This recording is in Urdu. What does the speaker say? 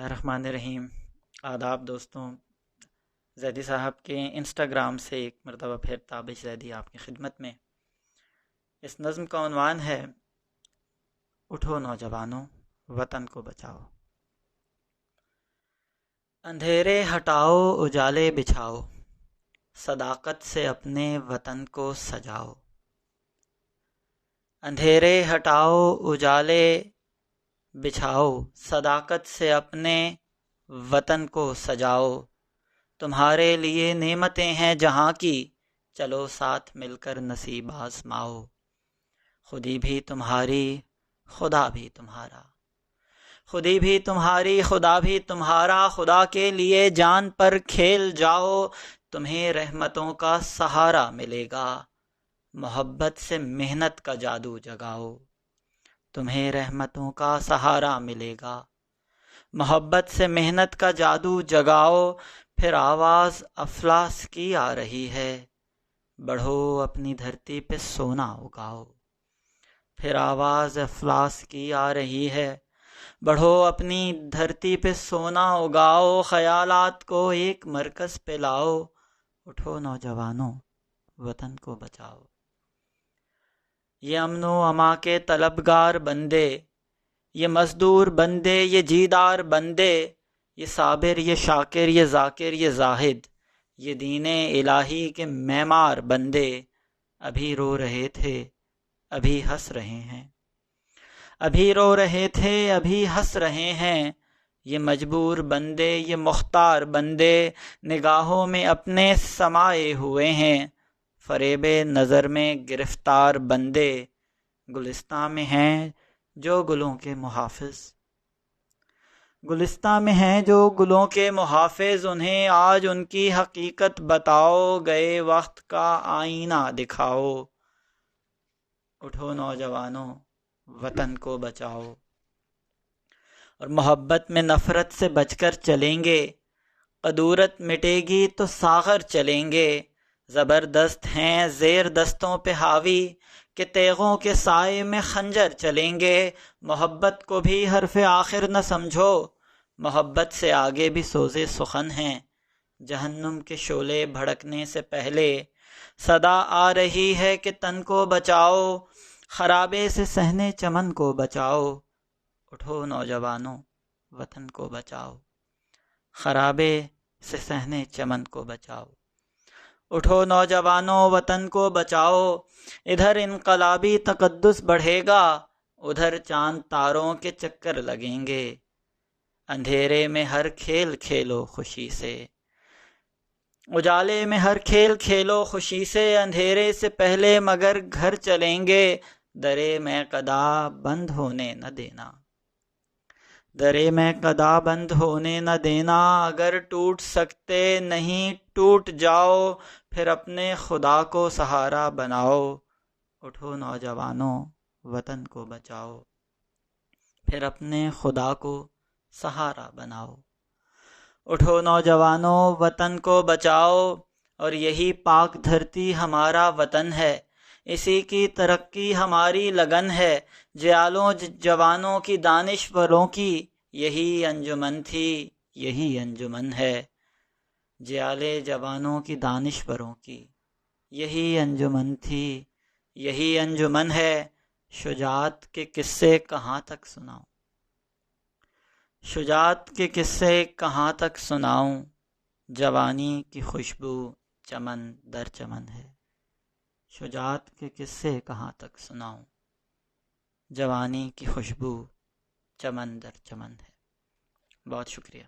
الرحمن الرحیم۔ آداب دوستوں، زیدی صاحب کے انسٹاگرام سے ایک مرتبہ پھر تابش زیدی آپ کی خدمت میں۔ اس نظم کا عنوان ہے اٹھو نوجوانوں وطن کو بچاؤ۔ اندھیرے ہٹاؤ اجالے بچھاؤ، صداقت سے اپنے وطن کو سجاؤ۔ اندھیرے ہٹاؤ اجالے بچھاؤ، صداقت سے اپنے وطن کو سجاؤ۔ تمہارے لیے نعمتیں ہیں جہاں کی، چلو ساتھ مل کر نصیب آزماؤ۔ خودی بھی تمہاری خدا بھی تمہارا، خودی بھی تمہاری خدا بھی تمہارا، خدا کے لیے جان پر کھیل جاؤ۔ تمہیں رحمتوں کا سہارا ملے گا، محبت سے محنت کا جادو جگاؤ۔ تمہیں رحمتوں کا سہارا ملے گا، محبت سے محنت کا جادو جگاؤ۔ پھر آواز افلاس کی آ رہی ہے، بڑھو اپنی دھرتی پہ سونا اگاؤ۔ پھر آواز افلاس کی آ رہی ہے، بڑھو اپنی دھرتی پہ سونا اگاؤ۔ خیالات کو ایک مرکز پہ لاؤ، اٹھو نوجوانوں وطن کو بچاؤ۔ یہ امن و اما کے طلبگار بندے، یہ مزدور بندے، یہ جیدار بندے، یہ صابر یہ شاکر یہ ذاکر یہ زاہد، یہ دین الہی کے معمار بندے، ابھی رو رہے تھے ابھی ہنس رہے ہیں، ابھی رو رہے تھے ابھی ہنس رہے ہیں۔ یہ مجبور بندے یہ مختار بندے، نگاہوں میں اپنے سمائے ہوئے ہیں، فریب نظر میں گرفتار بندے، گلستاں میں ہیں جو گلوں کے محافظ، گلستاں میں ہیں جو گلوں کے محافظ، انہیں آج ان کی حقیقت بتاؤ، گئے وقت کا آئینہ دکھاؤ۔ اٹھو نوجوانوں وطن کو بچاؤ، اور محبت میں نفرت سے بچ کر چلیں گے، قدورت مٹے گی تو ساغر چلیں گے۔ زبردست ہیں زیر دستوں پہ حاوی، کہ تیغوں کے سائے میں خنجر چلیں گے۔ محبت کو بھی حرف آخر نہ سمجھو، محبت سے آگے بھی سوزے سخن ہیں۔ جہنم کے شعلے بھڑکنے سے پہلے صدا آ رہی ہے کہ تن کو بچاؤ، خرابے سے صحن چمن کو بچاؤ۔ اٹھو نوجوانوں وطن کو بچاؤ، خرابے سے صحن چمن کو بچاؤ۔ اٹھو نوجوانوں وطن کو بچاؤ، ادھر انقلابی تقدس بڑھے گا، ادھر چاند تاروں کے چکر لگیں گے۔ اندھیرے میں ہر کھیل کھیلو خوشی سے، اجالے میں ہر کھیل کھیلو خوشی سے، اندھیرے سے پہلے مگر گھر چلیں گے، درے میں قدا بند ہونے نہ دینا، درے میں قدا بند ہونے نہ دینا۔ اگر ٹوٹ سکتے نہیں ٹوٹ جاؤ، پھر اپنے خدا کو سہارا بناؤ۔ اٹھو نوجوانوں وطن کو بچاؤ، پھر اپنے خدا کو سہارا بناؤ۔ اٹھو نوجوانوں وطن کو بچاؤ، اور یہی پاک دھرتی ہمارا وطن ہے، اسی کی ترقی ہماری لگن ہے۔ جیالوں جوانوں کی دانشوروں کی یہی انجمن تھی یہی انجمن ہے، جیالے جوانوں کی دانشوروں کی یہی انجمن تھی یہی انجمن ہے۔ شجاعت کے قصے کہاں تک سناؤں، شجاعت کے قصے کہاں تک سناؤں، جوانی کی خوشبو چمن در چمن ہے۔ شجاعت کے قصے کہاں تک سناؤں، جوانی کی خوشبو چمن در چمن ہے۔ بہت شکریہ۔